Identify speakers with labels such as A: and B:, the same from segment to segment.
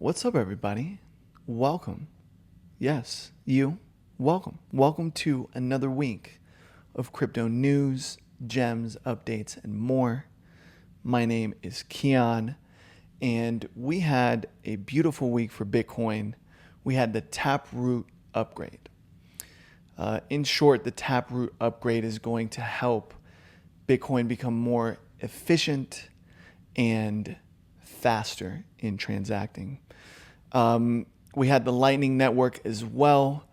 A: What's up, everybody? Welcome. Yes, you. Welcome. Welcome to another week of crypto news, gems, updates, and more. My name is Keon, and we had a beautiful week for Bitcoin. We had the Taproot upgrade. In short, the Taproot upgrade is going to help Bitcoin become more efficient and faster in transacting. We had the Lightning Network as well.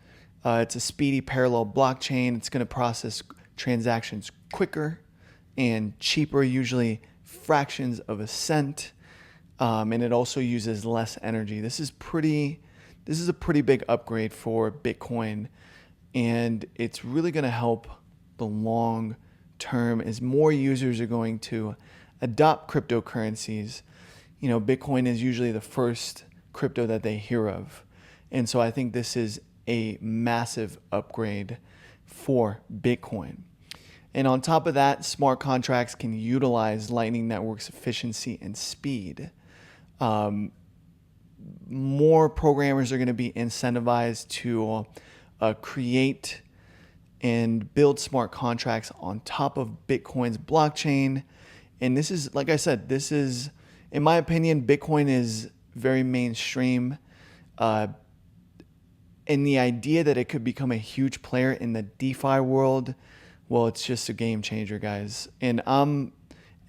A: It's a speedy parallel blockchain. It's going to process transactions quicker and cheaper, usually fractions of a cent. And it also uses less energy. This is a pretty big upgrade for Bitcoin, and it's really going to help the long term as more users are going to adopt cryptocurrencies. You know, Bitcoin is usually the first crypto that they hear of. And so I think this is a massive upgrade for Bitcoin. And on top of that, smart contracts can utilize Lightning Network's efficiency and speed. More programmers are going to be incentivized to create and build smart contracts on top of Bitcoin's blockchain. And this is, like I said, in my opinion, Bitcoin is very mainstream. And the idea that it could become a huge player in the DeFi world, well, it's just a game changer, guys. And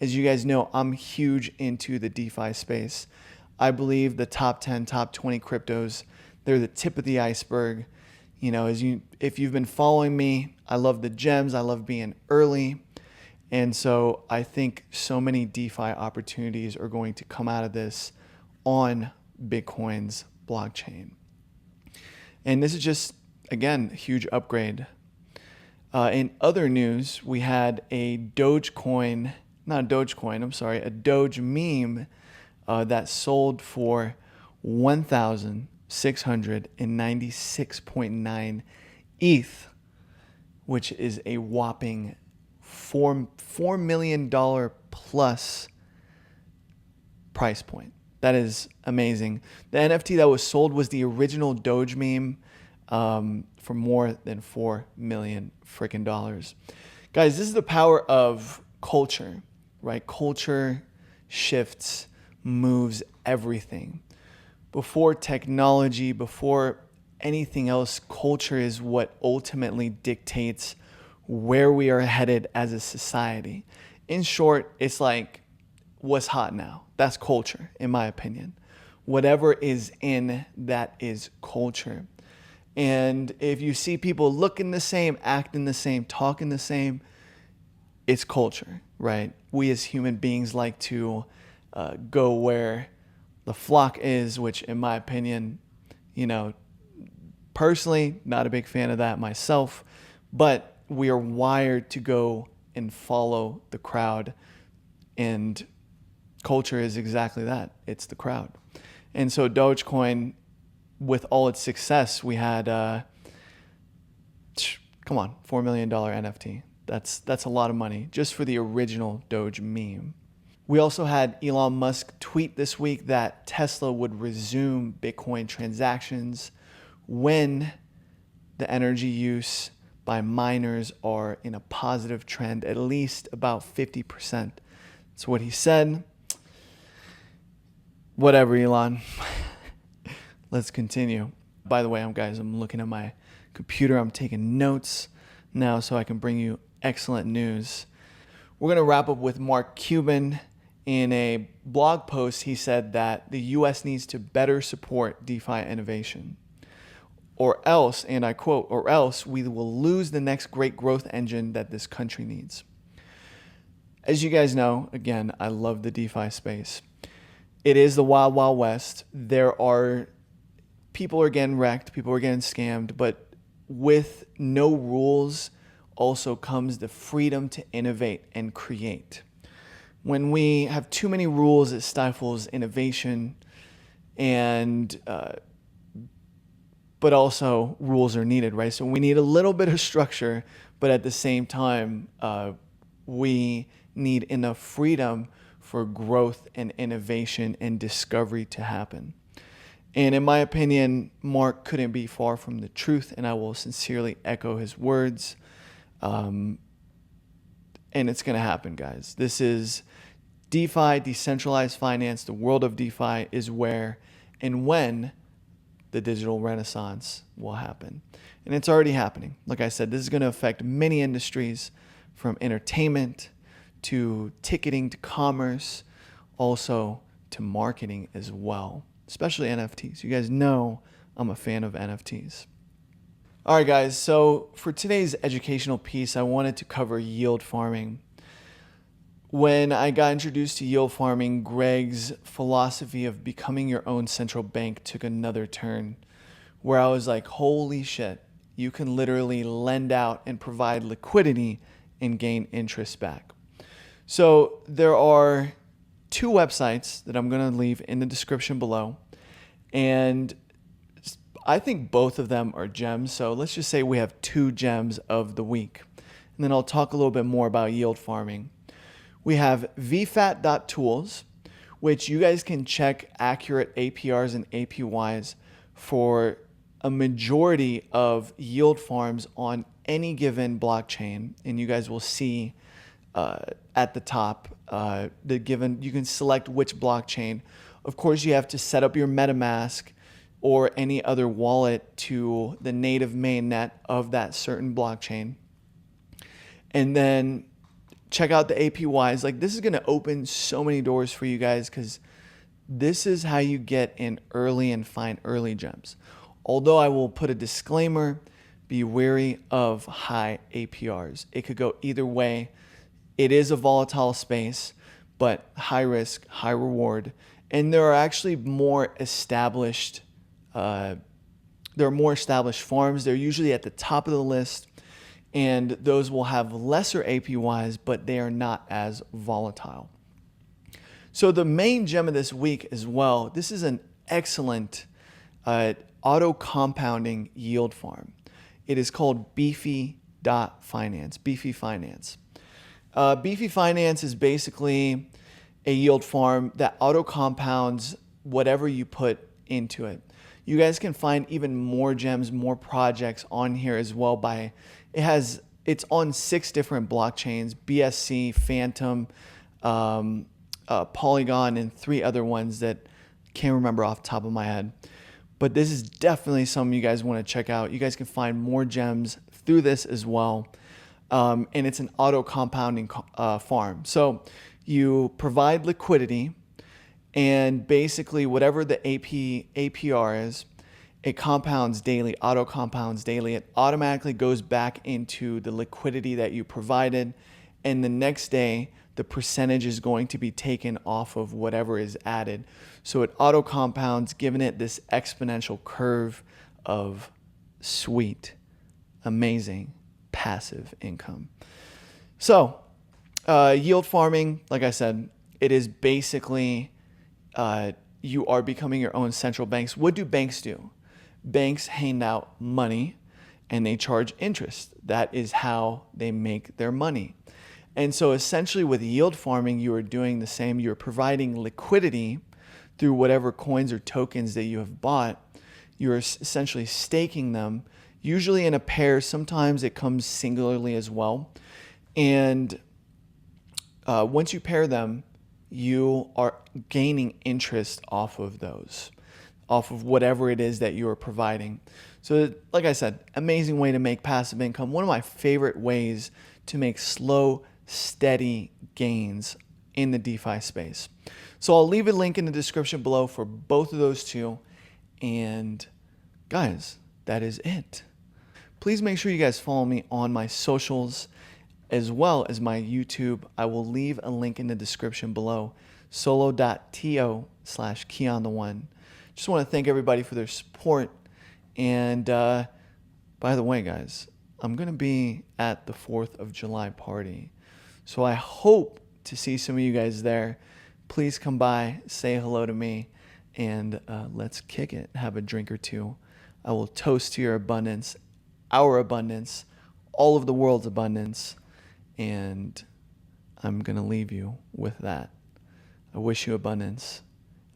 A: as you guys know, I'm huge into the DeFi space. I believe the top 10, top 20 cryptos, they're the tip of the iceberg. You know, if you've been following me, I love the gems. I love being early. And so I think so many DeFi opportunities are going to come out of this on Bitcoin's blockchain. And this is just, again, a huge upgrade. In other news, we had a Doge meme that sold for 1,696.9 ETH, which is a whopping $4 million plus price point. That is amazing. The NFT that was sold was the original Doge meme for more than $4 million freaking dollars. Guys, this is the power of culture, right? Culture shifts, moves everything. Before technology, before anything else, culture is what ultimately dictates where we are headed as a society. In short, it's like what's hot now. That's culture, in my opinion. Whatever is in, that is culture. And if you see people looking the same, acting the same, talking the same, it's culture, right? We as human beings like to go where the flock is, which in my opinion, you know, personally, not a big fan of that myself, but we are wired to go and follow the crowd, and culture is exactly that. It's the crowd. And so Dogecoin, with all its success, we had, $4 million NFT. That's a lot of money just for the original Doge meme. We also had Elon Musk tweet this week that Tesla would resume Bitcoin transactions when the energy use by miners are in a positive trend, at least about 50%. That's what he said. Whatever, Elon. Let's continue. By the way, I'm looking at my computer. I'm taking notes now so I can bring you excellent news. We're going to wrap up with Mark Cuban. In a blog post, he said that the U.S. needs to better support DeFi innovation. Or else, and I quote, or else we will lose the next great growth engine that this country needs. As you guys know, again, I love the DeFi space. It is the wild, wild west. People are getting wrecked, people are getting scammed, but with no rules also comes the freedom to innovate and create. When we have too many rules, it stifles innovation, but also rules are needed, right? So we need a little bit of structure, but at the same time, we need enough freedom for growth and innovation and discovery to happen. And in my opinion, Mark couldn't be far from the truth, and I will sincerely echo his words. And it's going to happen, guys. This is DeFi, decentralized finance. The world of DeFi is where and when the digital renaissance will happen. And it's already happening. Like I said, this is going to affect many industries, from entertainment to ticketing to commerce, also to marketing as well, especially NFTs. You guys know I'm a fan of NFTs. All right, guys. So for today's educational piece, I wanted to cover yield farming. When I got introduced to yield farming, Greg's philosophy of becoming your own central bank took another turn, where I was like, holy shit, you can literally lend out and provide liquidity and gain interest back. So there are 2 websites that I'm going to leave in the description below, and I think both of them are gems. So let's just say we have 2 gems of the week, and then I'll talk a little bit more about yield farming. We have vfat.tools, which you guys can check accurate APRs and APYs for a majority of yield farms on any given blockchain. And you guys will see at the top, you can select which blockchain. Of course, you have to set up your MetaMask or any other wallet to the native mainnet of that certain blockchain. And then check out the APYs. Like, this is going to open so many doors for you guys, because this is how you get in early and find early gems. Although I will put a disclaimer, be wary of high APRs. It could go either way. It is a volatile space, but high risk, high reward. And there are actually more established farms. They're usually at the top of the list, and those will have lesser APYs, but they are not as volatile. So the main gem of this week as well, this is an excellent auto compounding yield farm. It is called Beefy.finance, Beefy Finance. Beefy Finance is basically a yield farm that auto compounds whatever you put into it. You guys can find even more gems, more projects on here as well. It's on 6 different blockchains: BSC, Phantom, Polygon, and 3 other ones that can't remember off the top of my head. But this is definitely something you guys want to check out. You guys can find more gems through this as well. And it's an auto compounding farm. So you provide liquidity, and basically whatever the APR is, it compounds daily, auto compounds daily. It automatically goes back into the liquidity that you provided, and the next day the percentage is going to be taken off of whatever is added. So it auto compounds, giving it this exponential curve of sweet, amazing passive income. So yield farming, like I said, it is basically you are becoming your own central banks. What do banks do? Banks hand out money and they charge interest. That is how they make their money. And so essentially with yield farming, you are doing the same. You're providing liquidity through whatever coins or tokens that you have bought. You're essentially staking them, usually in a pair. Sometimes it comes singularly as well. And once you pair them, you are gaining interest off of those, off of whatever it is that you are providing. So like I said, amazing way to make passive income. One of my favorite ways to make slow, steady gains in the DeFi space. So I'll leave a link in the description below for both of those 2. And guys, that is it. Please make sure you guys follow me on my socials as well as my YouTube. I will leave a link in the description below, solo.to/KeonThe1. Just want to thank everybody for their support. And by the way, guys, I'm going to be at the 4th of July party. So I hope to see some of you guys there. Please come by, say hello to me, and let's kick it, have a drink or 2. I will toast to your abundance, our abundance, all of the world's abundance. And I'm going to leave you with that. I wish you abundance,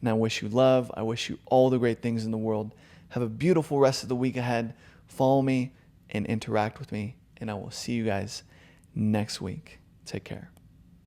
A: And I wish you love. I wish you all the great things in the world. Have a beautiful rest of the week ahead. Follow me and interact with me. And I will see you guys next week. Take care.